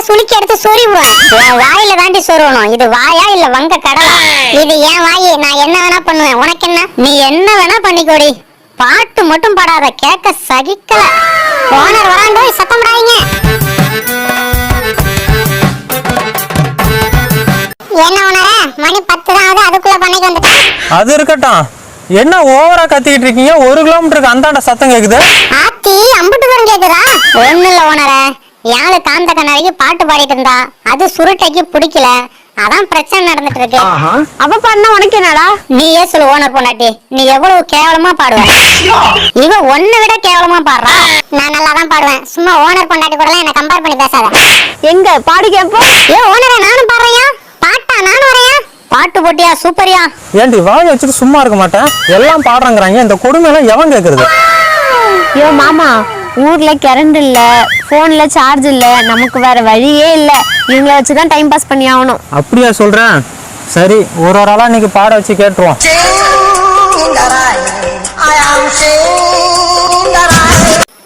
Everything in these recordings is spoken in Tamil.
சுளுக்கி எடுத்து சொருவுவேன். என் வாயில தாண்டி சொருவணும். இது வாயா இல்ல வங்க கடலா? இது என் வாயி, நான் என்ன வேணா பண்ணுவேன். உனக்கு என்ன? நீ என்ன வேணா பண்ணிக்கோடி, பாட்டு மட்டும் பாடாத, கேட்க சகிக்கல. ஓனர் வராண்டோ, சத்தம் போடாதீங்க. என்ன ஓனரே, மணி 10 தான் ஆகுது, அதுக்குள்ள பண்ணைக்கு வந்துட்டேன். அது இருக்கட்டும், என்ன ஓவரா கத்திக்கிட்டு இருக்கீங்க? 1 கிலோமீட்டருக்கு அந்தாண்ட சத்தம் கேக்குது. ஆத்தி அம்புட்டு தூரம் கேக்குதா? ஒண்ணு இல்ல ஓனரே, யாழு காந்த கண்ணாடிக்கு பாட்டு பாடிட்டு இருந்தா, அது சுருட்டைக்கு பிடிக்கல, அதான் பிரச்சனை நடந்துட்டு இருக்கு. அப்ப பண்ண உனக்கு என்னடா? நீயே சொல்லு ஓனர் பொண்டாட்டி, நீ எவ்வளவு கேவலமா பாடுவ? இவ ஒன்ன விட கேவலமா பாடுறா. நான் நல்லா தான் பாடுவேன், சும்மா ஓனர் பொண்டாட்டி கூட என்ன கம்பேர் பண்ணி பேசாத. எங்க பாடு கேப்போம். ஏ ஓனரே, நானும் பாடுறையா? பாட்டா நானும் வரையா? பாட்டு போட்டியா? சூப்பரியா? ஏண்டி வாய் வச்சுட்டு சும்மா இருக்க மாட்டேன், எல்லாம் பாடுறாங்கிறாங்க, இந்த கொடுமையெல்லாம் எவன் கேக்குறது? ஐயோ மாமா, ஊர்ல கரண்ட் இல்ல, போன்ல சார்ஜ் இல்ல, நமக்கு வேற வழியே இல்ல. இவங்கள வச்சுதான் டைம் பாஸ் பண்ணி ஆகணும். அப்படியா சொல்றேன்? சரி, ஒரு ஆளா இன்னைக்கு பாட வச்சு கேட்டுருவோம்.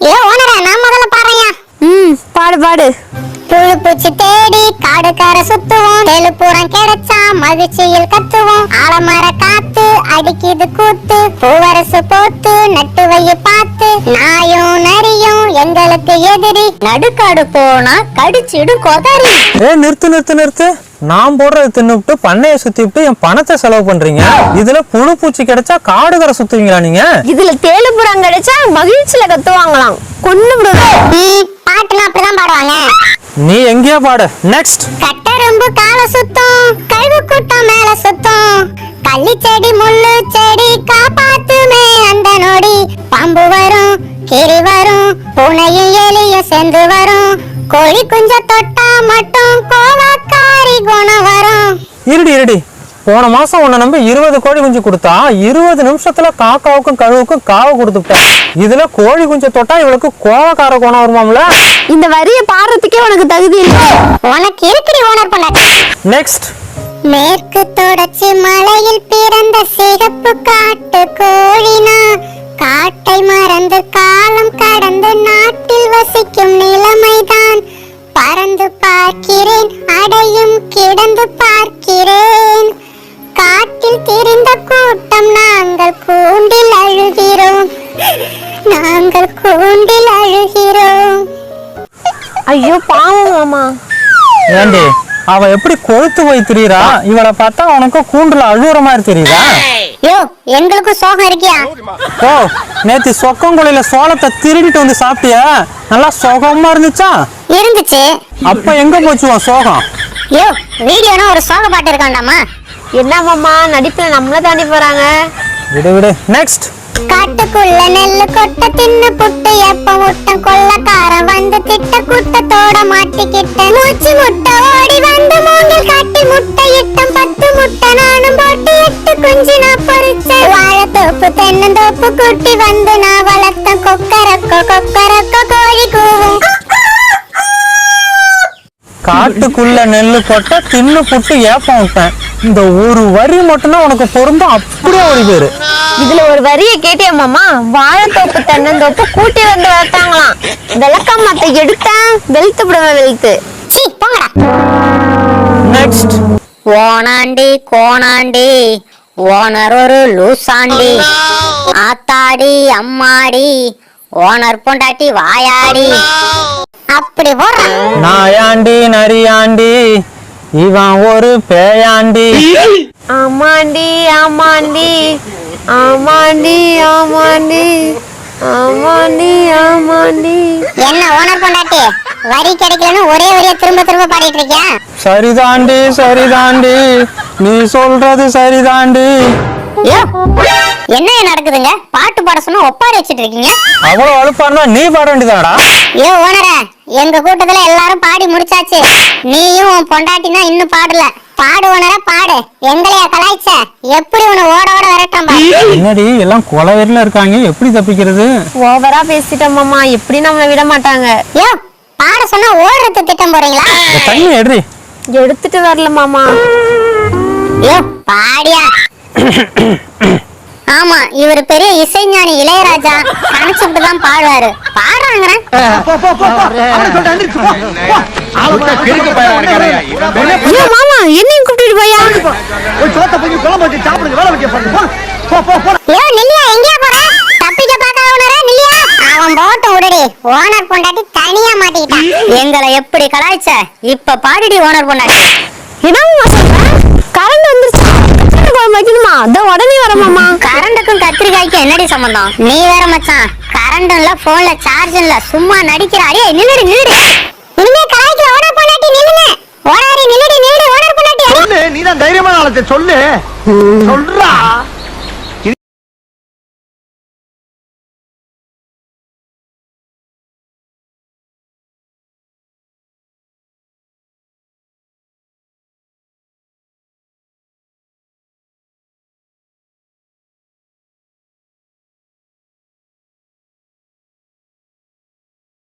ஏ ஓனரே, நான் முதல்ல பாடுறையா? பாடு பாடு. புழு பூச்சி தேடி காடுக்கார சுத்துவோம், தெலுப்புறம் கிடைச்சா மகிழ்ச்சியில் கத்துவோம், ஆலமர காத்து அடிக்குது கூத்து, பூவரசு போத்து நட்டு வைய பார்த்து, நாயும் நரியும் எங்களுக்கு எதிரி, நடுக்காடு போனா கடிச்சிடு கொதறி. நிறுத்து நிறுத்து நிறுத்து, நான் போடுறது தின்னுட்டு பண்ணைய சுத்திட்டு என் பணத்தை செலவு பண்றீங்க. இதுல புழு பூச்சி கிடைச்சா காடுகரை சுத்துவீங்களா நீங்க? இதுல தேலுப்புறம் கிடைச்சா மகிழ்ச்சியில கத்துவாங்களாம். கொன்னு விடுவேன். பாட்டுலாம் அப்படிதான் பாடுவாங்க. நீ எங்கேயோ பாடு. நெக்ஸ்ட். கட்டரும்பு கால சுத்தம், கழுகு கூட்டம் மேல சுத்தம், கள்ளி செடி முள்ளு செடி காப்பாத்துமே அந்த நொடி, பாம்பு வரும் கிரி வரும், பூனையும் எலியும் சேர்ந்து வரும், கோழி குஞ்ச தொட்டா மட்டும் கோவக்காரி குணம் வரும். இருடி இருடி, போன மாசம் உன்னை நம்பி 20 கோழி குஞ்சு கொடுத்தா 20 நிமிஷத்துல காக்காவுக்கும் கழுவுக்கும் காவை கொடுத்துட்டேன். இதுல கோழி குஞ்சு தொட்டா இவளுக்கு கோவக்கார குணம் வருமாம்ல? இந்த வரிய பாடுறதுக்கே உனக்கு தகுதி இல்லை. உனக்கு இருக்கிறி ஓனர் பண்ண. நெக்ஸ்ட். மேற்கு தொடர்ச்சி மலையில் பிறந்த சிகப்பு காட்டு கோழினா, காட்டை மறந்து காலம் கடந்து நாட்டில் வசிக்கும் நிலைமைதான், பறந்து பார்க்கிறேன் அடையும் கிடந்து பார்க்கிறேன், காட்டில் திரிந்த கூட்டம் நாங்கள் கூண்டில் அழுகிறோம், நாங்கள் கூண்டில் அழுகிறோம். ஐயோ பாவம் மாமா. ஏண்டி அவ எப்படி கொழுத்து போய் திரியறா? இவளை பார்த்தா உனக்கு கூண்டுல அழுகுற மாதிரி தெரியுதா? யோ, எங்களுக்கும் சோகம் இருக்கியா? ஓ, நேத்து சொக்கங்குழியில சோளத்தை திருடிட்டு வந்து சாப்பிட்டியா? நல்லா சோகமா இருந்துச்சா? இருந்துச்சு. அப்ப எங்க போச்சு உன் சோகம்? யோ, வீடியோனா ஒரு சோக பாட்டு இருக்காண்டாமா? என்ன மாமா, நடிப்புல நம்மள தாண்டி போறாங்க. விடு விடு. நெக்ஸ்ட். காட்டுக்குள்ள நெல்லு கொட்ட தின்னு புட்டு எப்ப முட்டம், கொள்ளக்காரன் வந்து திட்ட கூட்டத்தோட மாட்டிக்கிட்ட, மூச்சு முட்டை ஓடி வந்து மூங்கில் காட்டி முட்டை இட்டம், 10 முட்டை நானும் போட்டு 8 குஞ்சு நான் பொறிச்சேன், வாழைத்தோப்பு தென்னந்தோப்பு குட்டி வந்து நான் வளர்த்தேன், கொக்கரக்கோ கொக்கரக்கோ கோழி கூவும். காட்டுக்குள்ள நெல்லு கொட்ட தின்னு புட்டு ஏப்பம் விட்டேன். இந்த ஒரு வரி மட்டும்தான் உனக்கு பொருந்தும், அப்படியே ஒரு பேரு. இதுல ஒரு வரிய கேட்டியா மாமா? வாழைத்தோப்பு தென்னந்தோப்பு கூட்டி வந்து வளர்த்தாங்களாம். விளக்கம் மத்த எடுத்தேன், வெளுத்து விடுவேன் வெளுத்து. சீ போங்கடா. நெக்ஸ்ட். ஓனாண்டி கோணாண்டி ஓனர் ஒரு லூசாண்டி, ஆத்தாடி அம்மாடி ஓனர் பொண்டாட்டி வாயாடி, அப்படி போடுறான். நாயாண்டி நரியாண்டி இவன் ஒரு பேயாண்டி. ஆமாண்டி ஆமாண்டி ஆமாண்டி ஆமாண்டி ஆமாண்டி ஆமாண்டி. என்ன ஓனர் பொண்டாட்டி, வரி கிடைக்கலன்னு ஒரே வரியா திரும்ப திரும்ப பாடிட்டு இருக்கியா? சரிதாண்டி சரிதாண்டி, நீ சொல்றது சரிதாண்டி. என்ன நடக்குதுங்க? பாட்டு பாட சொன்னா ஒப்பாரி வச்சிட்டு இருக்கீங்க. அவ்வளவு அழுப்பாருனா நீ பாட வேண்டியதாடா. ஏ ஓனரே, எங்க கூட்டத்துல எல்லாரும் பாடி முடிச்சாச்சு, நீயும் உன் பொண்டாட்டினா இன்னும் பாடல. பாடு ஓனரே பாடு, எங்களையா கலாய்ச்ச? எப்படி உன்னை ஓட ஓட விரட்டாம? என்னடி எல்லாம் கொலவெறில இருக்காங்க, எப்படி தப்பிக்கிறது? ஓவரா பேசிட்டோம் மாமா, எப்படி நம்மள விட மாட்டாங்க. யோ, பாட சொன்னா ஓடுறது திட்டம் போறீங்களா? தண்ணி எடுறி. எடுத்துட்டு வரல மாமா. யோ பாடியா. ஆமா, இவர் பெரிய இசைஞானி இளையராஜா. கணச்சுட்டு தான் பாடுவாரு. பாடுறாங்க. மாமா என்னையும் கூப்பிட்டு போயா? தப்பிக்க பார்க்காத நில்லியா. அவன் போட்டு விடுடி. ஓனர் பொண்டாட்டி தனியா மாட்டிக்கிட்டான். எங்களை எப்படி கலாய்ச்ச, இப்ப பாடிடி ஓனர் பொண்டாட்டி. என்னம்மா சொல்ற? கரண்ட் வந்துருச்சு. வைக்கணுமா? அதோ உடனே வர மாமா. கரண்டுக்கும் கத்திரிக்காய்க்கும் என்னடி சம்பந்தம்? நீ வேற மச்சான். கரண்ட் இல்ல, போன்ல சார்ஜ் இல்ல, சும்மா நடிக்கிறாரே. நில்லுடி நில்லுடி. இனிமே கலாய்க்கிற ஓனர் பொண்டாட்டி நில்லுங்க. ஓனாரி நில்லுடி நில்லுடி ஓனர் பொண்டாட்டி. நீதான் தைரியமான ஆளத்தை சொல்லு. சொல்ற